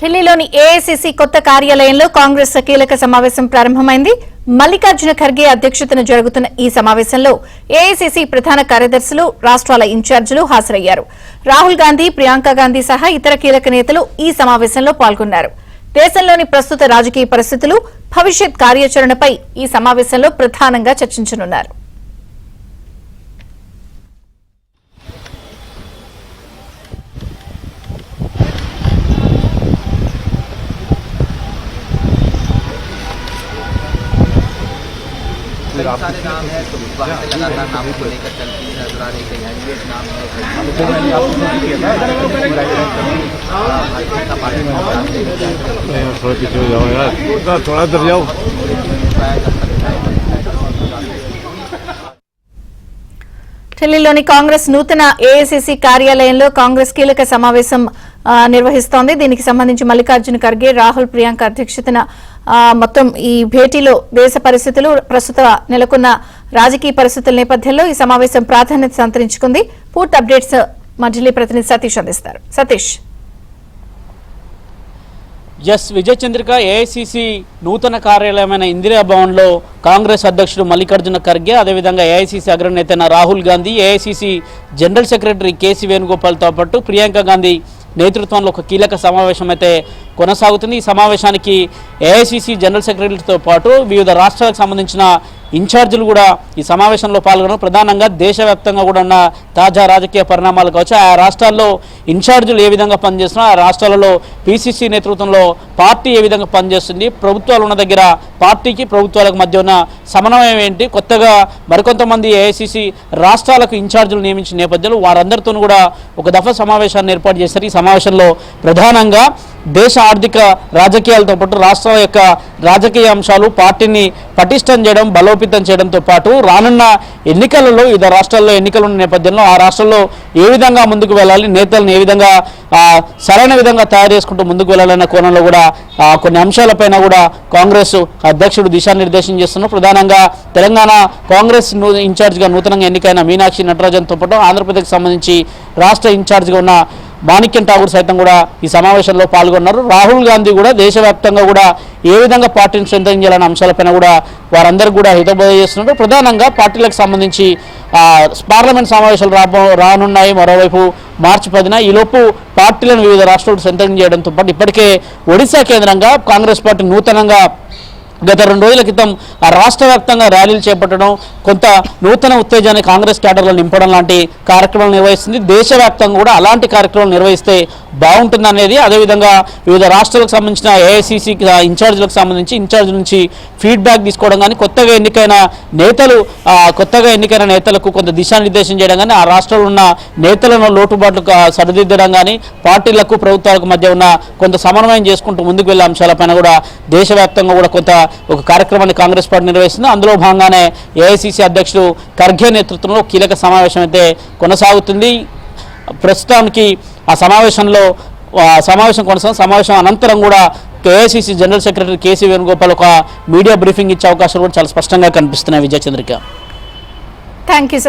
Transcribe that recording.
ఢిల్లీలోని ఏఐసీసీ కొత్త కార్యాలయంలో కాంగ్రెస్ కీలక సమావేశం ప్రారంభమైంది. మల్లికార్జున ఖర్గే అధ్యక్షతన జరుగుతున్న ఈ సమావేశంలో ఏఐసీసీ ప్రధాన కార్యదర్శులు, రాష్ట్రాల ఇన్ఛార్జీలు హాజరయ్యారు. రాహుల్ గాంధీ, ప్రియాంక గాంధీ సహా ఇతర కీలక నేతలు ఈ సమావేశంలో పాల్గొన్నారు. దేశంలోని ప్రస్తుత రాజకీయ పరిస్థితులు, భవిష్యత్ కార్యాచరణపై ఈ సమావేశంలో ప్రధానంగా చర్చించనున్నారు. सारे नाम है तो लगातार नामों को लेकर चलती नजर आ रही है। नाम है थोड़ा इधर जाओ। ఢిల్లీలోని కాంగ్రెస్ నూతన ఏఐసీసీ కార్యాలయంలో కాంగ్రెస్ కీలక సమావేశం నిర్వహిస్తోంది. దీనికి సంబంధించి మల్లికార్జున ఖర్గే, రాహుల్, ప్రియాంక అధ్యక్షతన మొత్తం ఈ భేటీలో దేశ పరిస్థితులు, ప్రస్తుత నెలకొన్న రాజకీయ పరిస్థితుల నేపథ్యంలో ఈ సమావేశం ప్రాధాన్యత సంతరించుకుంది. పూర్తి అప్డేట్స్ మా ఢిల్లీ ప్రతినిధి సతీష్ అందిస్తారు. సతీష్. విజయ్ చంద్రిక, ఏఐసీసీ నూతన కార్యాలయమైన ఇందిరా భవన్లో కాంగ్రెస్ అధ్యక్షుడు మల్లికార్జున ఖర్గే, అదేవిధంగా ఏఐసీసీ అగ్రనేత Rahul Gandhi, AICC general secretary KC వేణుగోపాల్తో పాటు ప్రియాంక గాంధీ నేతృత్వంలో ఒక కీలక సమావేశం అయితే కొనసాగుతుంది. ఈ సమావేశానికి ఏఐసీసీ జనరల్ సెక్రటరీతో పాటు వివిధ రాష్ట్రాలకు సంబంధించిన ఇన్ఛార్జీలు కూడా ఈ సమావేశంలో పాల్గొన్నారు. ప్రధానంగా దేశవ్యాప్తంగా కూడా ఉన్న తాజా రాజకీయ పరిణామాలు కావచ్చు, ఆ రాష్ట్రాల్లో ఇన్ఛార్జీలు ఏ విధంగా పనిచేస్తున్నారు, ఆ రాష్ట్రాలలో పీసీసీ నేతృత్వంలో పార్టీ ఏ విధంగా పనిచేస్తుంది, ప్రభుత్వాలు ఉన్న దగ్గర పార్టీకి ప్రభుత్వాలకు మధ్య ఉన్న సమన్వయం ఏంటి, కొత్తగా మరికొంతమంది ఏఐసీసీ రాష్ట్రాలకు ఇన్ఛార్జీలు నియమించిన నేపథ్యంలో వారందరితో కూడా ఒక దఫా సమావేశాన్ని ఏర్పాటు చేశారు. ఈ సమావేశంలో ప్రధానంగా దేశ ఆర్థిక రాజకీయాలతో పాటు రాష్ట్రాల యొక్క రాజకీయ అంశాలు, పార్టీని పటిష్టం చేయడం, బలోపేతం చేయడంతో పాటు రానున్న ఎన్నికలలో వివిధ రాష్ట్రాల్లో ఎన్నికలు ఉన్న నేపథ్యంలో ఆ రాష్ట్రాల్లో ఏ విధంగా ముందుకు వెళ్ళాలి, నేతలను ఏ విధంగా సరైన విధంగా తయారు చేసుకుంటూ ముందుకు వెళ్ళాలన్న కోణంలో కూడా కొన్ని అంశాలపైన కూడా కాంగ్రెస్ అధ్యక్షుడు దిశానిర్దేశం చేస్తున్నారు. ప్రధానంగా తెలంగాణ కాంగ్రెస్ ఇన్ఛార్జిగా నూతనంగా ఎన్నికైన మీనాక్షి నటరాజన్తో పాటు ఆంధ్రప్రదేశ్కి సంబంధించి రాష్ట్ర ఇన్ఛార్జిగా ఉన్న మాణిక్యం ఠాగూర్ సైతం కూడా ఈ సమావేశంలో పాల్గొన్నారు. రాహుల్ గాంధీ కూడా దేశవ్యాప్తంగా కూడా ఏ విధంగా పార్టీని స్ట్రెంథెన్ చేయాలనే అంశాలపైన కూడా వారందరూ కూడా హితబోధ చేస్తున్నారు. ప్రధానంగా పార్టీలకు సంబంధించి పార్లమెంట్ సమావేశాలు రానున్నాయి. మరోవైపు మార్చి 10న ఈలోపు పార్టీలను వివిధ రాష్ట్రాలకు స్ట్రెంథెన్ చేయడంతో పాటు ఇప్పటికే ఒడిశా కేంద్రంగా కాంగ్రెస్ పార్టీ నూతనంగా గత 2 రోజుల క్రితం రాష్ట్ర వ్యాప్తంగా ర్యాలీలు చేపట్టడం, కొంత నూతన ఉత్తేజాన్ని కాంగ్రెస్ క్యాడర్లో నింపడం లాంటి కార్యక్రమాలు నిర్వహిస్తుంది. దేశవ్యాప్తంగా కూడా అలాంటి కార్యక్రమాలు నిర్వహిస్తే బాగుంటుందనేది, అదేవిధంగా వివిధ రాష్ట్రాలకు సంబంధించిన ఏఐసీసీ ఇన్ఛార్జీలకు సంబంధించి ఇన్ఛార్జ్ నుంచి ఫీడ్బ్యాక్ తీసుకోవడం కానీ, కొత్తగా ఎన్నికైన నేతలకు కొంత దిశానిర్దేశం చేయడం కానీ, ఆ రాష్ట్రంలో ఉన్న నేతలను లోటుబాట్లు సరిదిద్దడం కానీ, పార్టీలకు ప్రభుత్వాలకు మధ్య ఉన్న కొంత సమన్వయం చేసుకుంటూ ముందుకు వెళ్ళే అంశాలపైన కూడా దేశవ్యాప్తంగా కూడా కొంత ఒక కార్యక్రమాన్ని కాంగ్రెస్ పార్టీ నిర్వహిస్తుంది. అందులో భాగంగానే ఏఐసీసీ అధ్యక్షుడు ఖర్గే నేతృత్వంలో కీలక సమావేశం అయితే కొనసాగుతుంది. ప్రస్తుతానికి ఆ సమావేశం అనంతరం కూడా AICC general secretary KC Venugopal ఒక మీడియా బ్రీఫింగ్ ఇచ్చే అవకాశాలు కూడా చాలా స్పష్టంగా కనిపిస్తున్నాయి. విజయచంద్రిక. Thank you.